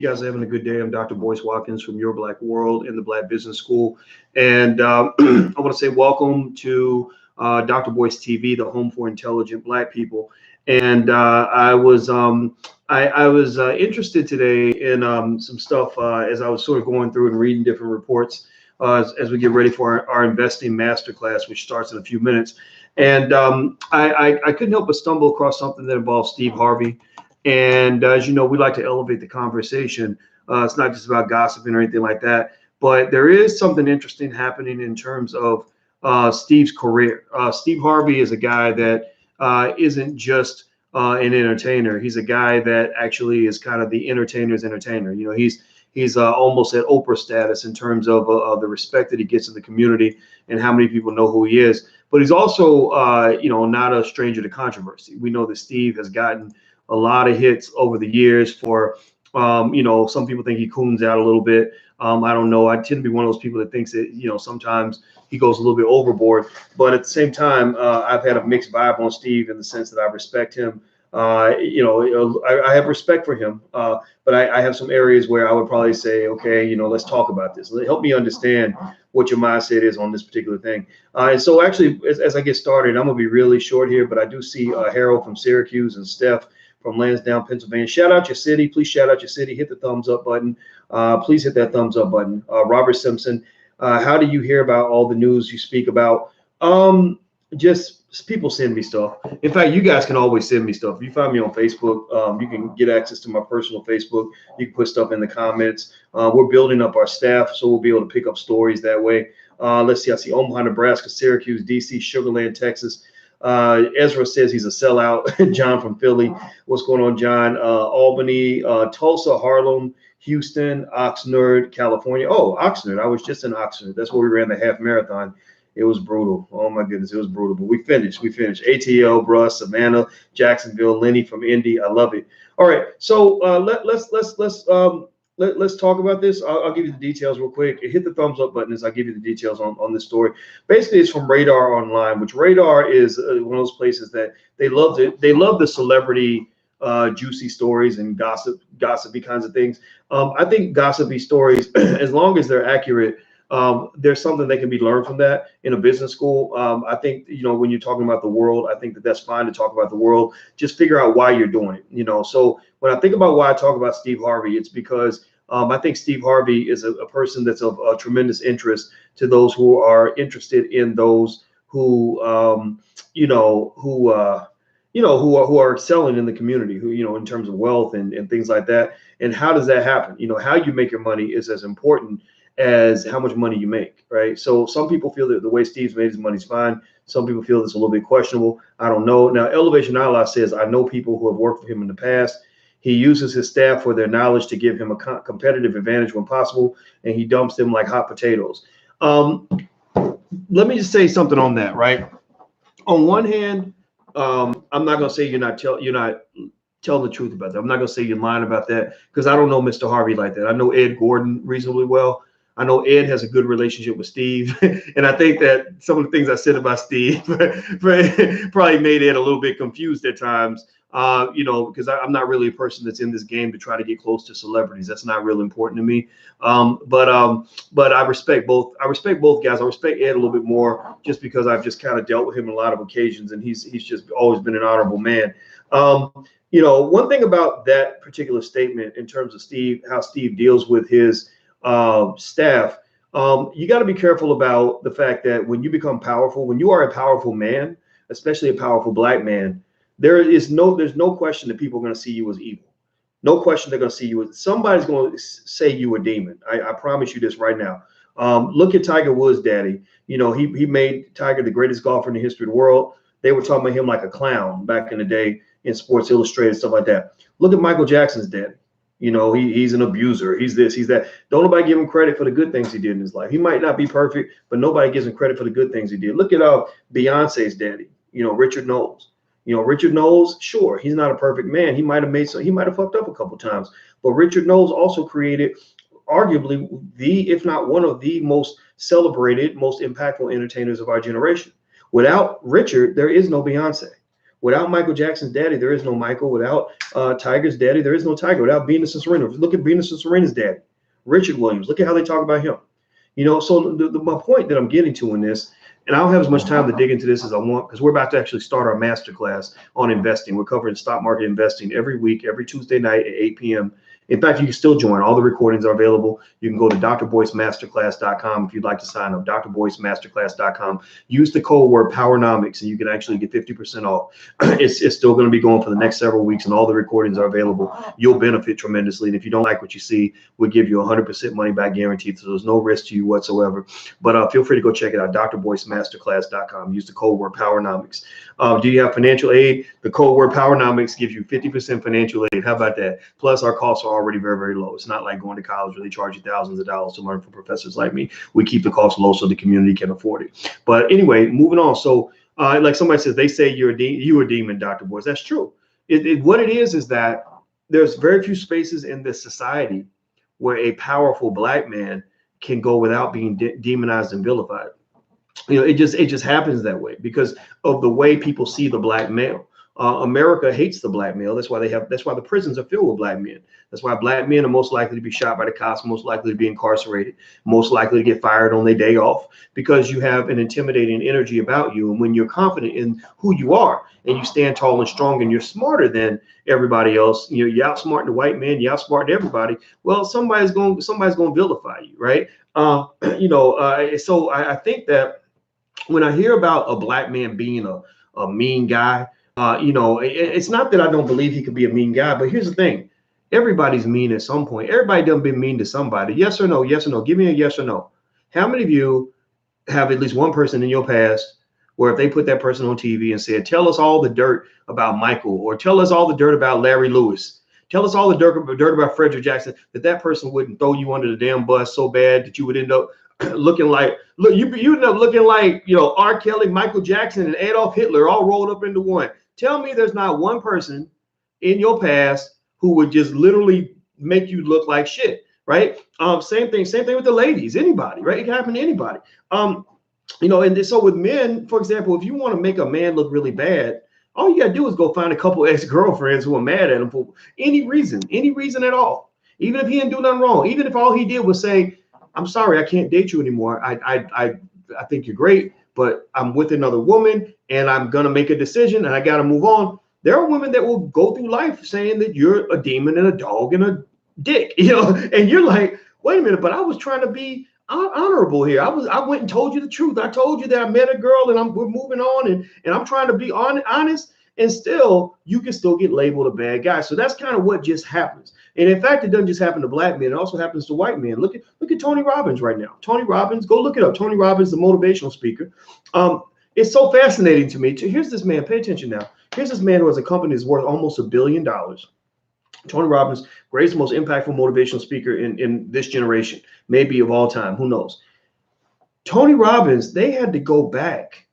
You guys are having a good day. I'm Dr. Boyce Watkins from Your Black World in the Black Business School. And I want to say welcome to Dr. Boyce TV, the home for intelligent Black people. And I was interested today in some stuff as I was sort of going through and reading different reports as we get ready for our investing masterclass, which starts in a few minutes. And I couldn't help but stumble across something that involves Steve Harvey. And as you know, we like to elevate the conversation. It's not just about gossiping or anything like that, but there is something interesting happening in terms of Steve's career. Steve Harvey is a guy that isn't just an entertainer. He's a guy that actually is kind of the entertainer's entertainer. You know, he's almost at Oprah status in terms of the respect that he gets in the community and how many people know who he is. But he's also, not a stranger to controversy. We know that Steve has gotten a lot of hits over the years for, some people think he coons out a little bit. I don't know. I tend to be one of those people that thinks that, sometimes he goes a little bit overboard. But at the same time, I've had a mixed vibe on Steve in the sense that I respect him. I have respect for him, but I have some areas where I would probably say, okay, let's talk about this. Help me understand what your mindset is on this particular thing. And so actually, as I get started, I'm going to be really short here, but I do see Harold from Syracuse and Steph from Lansdowne, Pennsylvania. Shout out your city. Please shout out your city. Hit the thumbs up button. Please hit that thumbs up button. Robert Simpson, how do you hear about all the news you speak about? Just people send me stuff. In fact, you guys can always send me stuff. If you find me on Facebook, you can get access to my personal Facebook. You can put stuff in the comments. We're building up our staff, so we'll be able to pick up stories that way. Let's see. I see Omaha, Nebraska, Syracuse, DC, Sugar Land, Texas. Ezra says he's a sellout. John from Philly. What's going on, John? Albany, Tulsa, Harlem, Houston, Oxnard, California. Oh, Oxnard. I was just in Oxnard. That's where we ran the half marathon. It was brutal. Oh my goodness, it was brutal. But we finished. ATL, Bruh, Savannah, Jacksonville, Lenny from Indy. I love it. All right. So let's talk about this. I'll give you the details real quick. Hit the thumbs up button as I give you the details on this story. Basically, it's from Radar Online, which Radar is one of those places that they love the celebrity juicy stories and gossipy kinds of things. I think gossipy stories, as long as they're accurate, there's something that can be learned from that in a business school. I think, when you're talking about the world, I think that's fine to talk about the world. Just figure out why you're doing it. So when I think about why I talk about Steve Harvey, it's because I think Steve Harvey is a person that's of tremendous interest to those who are interested in those who are excelling in the community, who, in terms of wealth and things like that. And how does that happen? How you make your money is as important as how much money you make, right? So some people feel that the way Steve's made his money is fine. Some people feel it's a little bit questionable. I don't know. Now, Elevation Ally says, I know people who have worked for him in the past. He uses his staff for their knowledge to give him a competitive advantage when possible, and he dumps them like hot potatoes. Let me just say something on that, right? On one hand, I'm not going to say you're not telling the truth about that. I'm not going to say you're lying about that because I don't know Mr. Harvey like that. I know Ed Gordon reasonably well. I know Ed has a good relationship with Steve, and I think that some of the things I said about Steve probably made Ed a little bit confused at times. Because I'm not really a person that's in this game to try to get close to celebrities. That's not really important to me. But I respect both. I respect both guys. I respect Ed a little bit more just because I've just kind of dealt with him on a lot of occasions, and he's just always been an honorable man. One thing about that particular statement in terms of Steve, how Steve deals with his staff, you got to be careful about the fact that when you become powerful, when you are a powerful man, especially a powerful Black man, there's no question that people are going to see you as evil. No question they're going to see you as somebody's going to say you a demon. I promise you this right now. Look at Tiger Woods' daddy. He made Tiger the greatest golfer in the history of the world. They were talking about him like a clown back in the day in Sports Illustrated, stuff like that. Look at Michael Jackson's daddy. He's an abuser. He's this, he's that. Don't nobody give him credit for the good things he did in his life. He might not be perfect, but nobody gives him credit for the good things he did. Look at Beyonce's daddy, Richard Knowles. Richard Knowles, sure, he's not a perfect man. He might have fucked up a couple times, but Richard Knowles also created arguably if not one of the most celebrated, most impactful entertainers of our generation. Without Richard, there is no Beyonce. Without Michael Jackson's daddy, there is no Michael. Without Tiger's daddy, there is no Tiger. Without Venus and Serena, look at Venus and Serena's daddy, Richard Williams. Look at how they talk about him. You know, so my point that I'm getting to in this, and I don't have as much time to dig into this as I want because we're about to actually start our masterclass on investing. We're covering stock market investing every week, every Tuesday night at 8 p.m. In fact, you can still join. All the recordings are available. You can go to drboycemasterclass.com if you'd like to sign up, drboycemasterclass.com. Use the code word PowerNomics, and you can actually get 50% off. It's still going to be going for the next several weeks, and all the recordings are available. You'll benefit tremendously. And if you don't like what you see, we'll give you 100% money back guaranteed. So there's no risk to you whatsoever. But feel free to go check it out, drboycemasterclass.com. Use the code word PowerNomics. Do you have financial aid? The code word PowerNomics gives you 50% financial aid. How about that? Plus, our costs are already very, very low. It's not like going to college where they charge you thousands of dollars to learn from professors like me. We keep the costs low so the community can afford it. But anyway, moving on. So like somebody says, they say you're a demon, Dr. Boyce. That's true. What it is that there's very few spaces in this society where a powerful black man can go without being demonized and vilified. You know, it just happens that way because of the way people see the black male. America hates the black male. That's why the prisons are filled with black men. That's why black men are most likely to be shot by the cops, most likely to be incarcerated, most likely to get fired on their day off, because you have an intimidating energy about you. And when you're confident in who you are and you stand tall and strong and you're smarter than everybody else, you know, you're outsmarting the white man, you're outsmarting everybody. Well, somebody's going to vilify you, right? So I think that when I hear about a black man being a mean guy, it's not that I don't believe he could be a mean guy, but here's the thing. Everybody's mean at some point. Everybody done been mean to somebody. Yes or no? Yes or no? Give me a yes or no. How many of you have at least one person in your past where if they put that person on TV and said, tell us all the dirt about Michael, or tell us all the dirt about Larry Lewis, tell us all the dirt about Frederick Jackson, that person wouldn't throw you under the damn bus so bad that you would end up looking like, you end up looking like, R. Kelly, Michael Jackson, and Adolf Hitler all rolled up into one. Tell me there's not one person in your past who would just literally make you look like shit, right? Same thing with the ladies, anybody, right? It can happen to anybody. And so with men, for example, if you want to make a man look really bad, all you gotta do is go find a couple ex-girlfriends who are mad at him for any reason at all. Even if he didn't do nothing wrong, even if all he did was say, I'm sorry, I can't date you anymore. I think you're great, but I'm with another woman and I'm going to make a decision and I got to move on. There are women that will go through life saying that you're a demon and a dog and a dick, and you're like, wait a minute, but I was trying to be honorable here. I went and told you the truth. I told you that I met a girl and we're moving on and I'm trying to be honest, and still you can still get labeled a bad guy. So that's kind of what just happens. And in fact, it doesn't just happen to black men. It also happens to white men. Look at Tony Robbins right now. Tony Robbins, go look it up. Tony Robbins, the motivational speaker. It's so fascinating to me. Here's this man. Pay attention now. Here's this man who has a company that's worth almost $1 billion. Tony Robbins, greatest, most impactful motivational speaker in this generation, maybe of all time. Who knows? Tony Robbins, they had to go back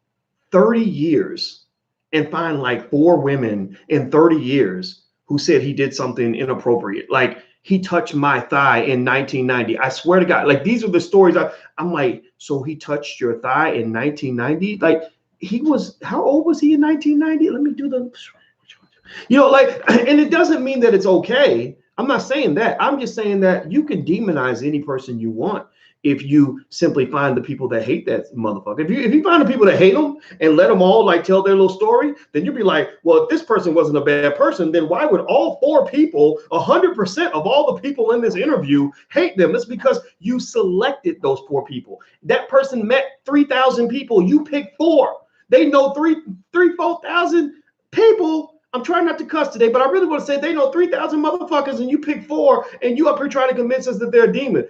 30 years and find like 4 women in 30 years who said he did something inappropriate. Like, he touched my thigh in 1990. I swear to God, like, these are the stories. I'm like, so he touched your thigh in 1990? Like, how old was he in 1990? Let me do the, and it doesn't mean that it's okay. I'm not saying that. I'm just saying that you can demonize any person you want if you simply find the people that hate that motherfucker. If you find the people that hate them and let them all like tell their little story, then you'll be like, well, if this person wasn't a bad person, then why would all 4 people, 100% of all the people in this interview hate them? It's because you selected those 4 people. That person met 3,000 people. You picked 4. They know 4,000 people. I'm trying not to cuss today, but I really want to say they know 3,000 motherfuckers and you pick 4 and you up here trying to convince us that they're a demon.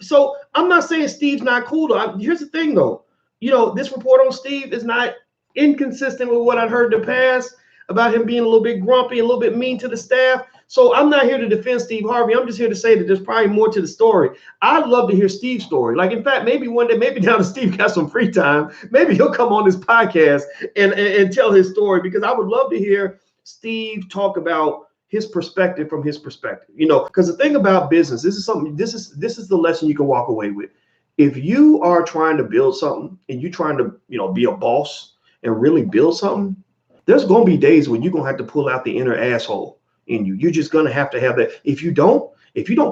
So I'm not saying Steve's not cool though. Here's the thing though, this report on Steve is not inconsistent with what I've heard in the past about him being a little bit grumpy, a little bit mean to the staff. So I'm not here to defend Steve Harvey. I'm just here to say that there's probably more to the story. I'd love to hear Steve's story. Like, in fact, maybe one day, maybe now that Steve got some free time, maybe he'll come on this podcast and tell his story, because I would love to hear Steve talk about his perspective from his perspective, because the thing about business, this is the lesson you can walk away with. If you are trying to build something and you're trying to, be a boss and really build something, There's going to be days when you're going to have to pull out the inner asshole in you. You're just going to have that. If you don't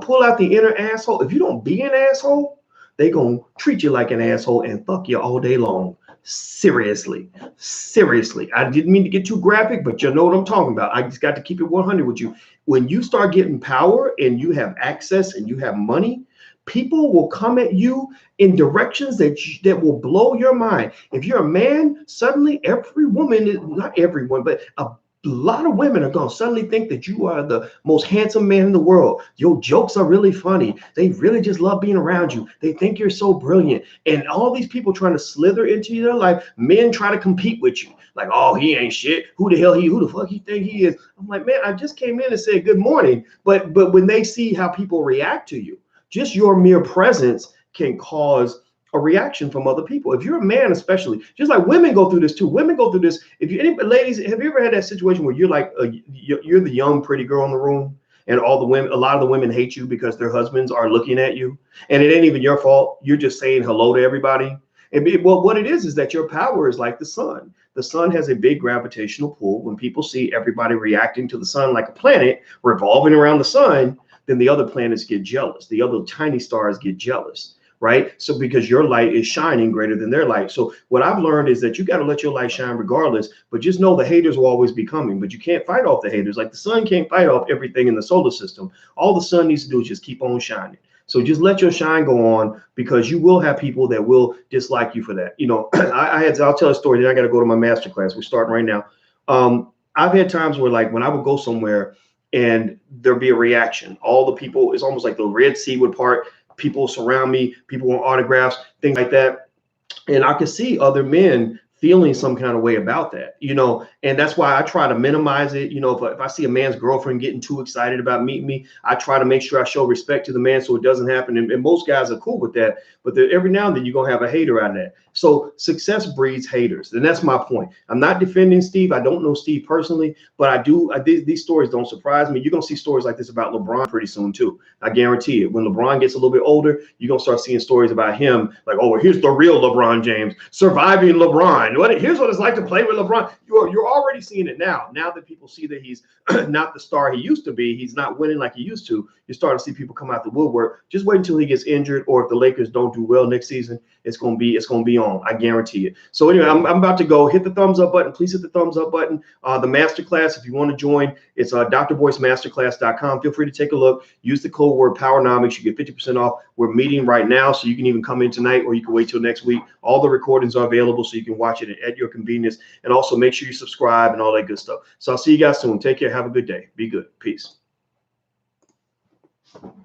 pull out the inner asshole, if you don't be an asshole, they going to treat you like an asshole and fuck you all day long. Seriously. I didn't mean to get too graphic, but you know what I'm talking about. I just got to keep it 100 with you. When you start getting power and you have access and you have money, people will come at you in directions that will blow your mind. If you're a man, suddenly every woman, not everyone, but a lot of women are going to suddenly think that you are the most handsome man in the world. Your jokes are really funny. They really just love being around you. They think you're so brilliant. And all these people trying to slither into your life, men try to compete with you. Like, oh, he ain't shit. Who the fuck he think he is? I'm like, man, I just came in and said good morning. But when they see how people react to you, just your mere presence can cause a reaction from other people. If you're a man, especially, just like women go through this too. Women go through this. If you, any ladies, have you ever had that situation where you're like, you're the young pretty girl in the room, and all the women, a lot of the women hate you because their husbands are looking at you, and it ain't even your fault. You're just saying hello to everybody. Well, what it is that your power is like the sun. The sun has a big gravitational pull. When people see everybody reacting to the sun like a planet revolving around the sun, then the other planets get jealous. The other tiny stars get jealous, right? So because your light is shining greater than their light. So what I've learned is that you got to let your light shine regardless, but just know the haters will always be coming, but you can't fight off the haters. Like the sun can't fight off everything in the solar system. All the sun needs to do is just keep on shining. So just let your shine go on, because you will have people that will dislike you for that. You know, I'll tell a story, then I got to go to my masterclass. We're starting right now. I've had times where, like, when I would go somewhere and there'd be a reaction. All the people, it's almost like the Red Sea would part. People surround me, people want autographs, things like that. And I could see other men feeling some kind of way about that, you know, and that's why I try to minimize it. You know, if I see a man's girlfriend getting too excited about meeting me, I try to make sure I show respect to the man so it doesn't happen. And most guys are cool with that, but every now and then you're going to have a hater out of that. So success breeds haters. And that's my point. I'm not defending Steve. I don't know Steve personally, but these stories don't surprise me. You're going to see stories like this about LeBron pretty soon too. I guarantee it. When LeBron gets a little bit older, you're going to start seeing stories about him. Like, oh, here's the real LeBron James, surviving LeBron. Here's what it's like to play with LeBron. You're already seeing it now. Now that people see that he's not the star he used to be, he's not winning like he used to. You're starting to see people come out the woodwork. Just wait until he gets injured, or if the Lakers don't do well next season, it's gonna be on. I guarantee it. So anyway, I'm about to go. Hit the thumbs up button. Please hit the thumbs up button. The masterclass, if you want to join, it's drboycemasterclass.com. Feel free to take a look. Use the code word Powernomics. You get 50% off. We're meeting right now, so you can even come in tonight, or you can wait till next week. All the recordings are available, so you can watch it at your convenience. And also make sure you subscribe and all that good stuff. So I'll see you guys soon. Take care. Have a good day. Be good. Peace.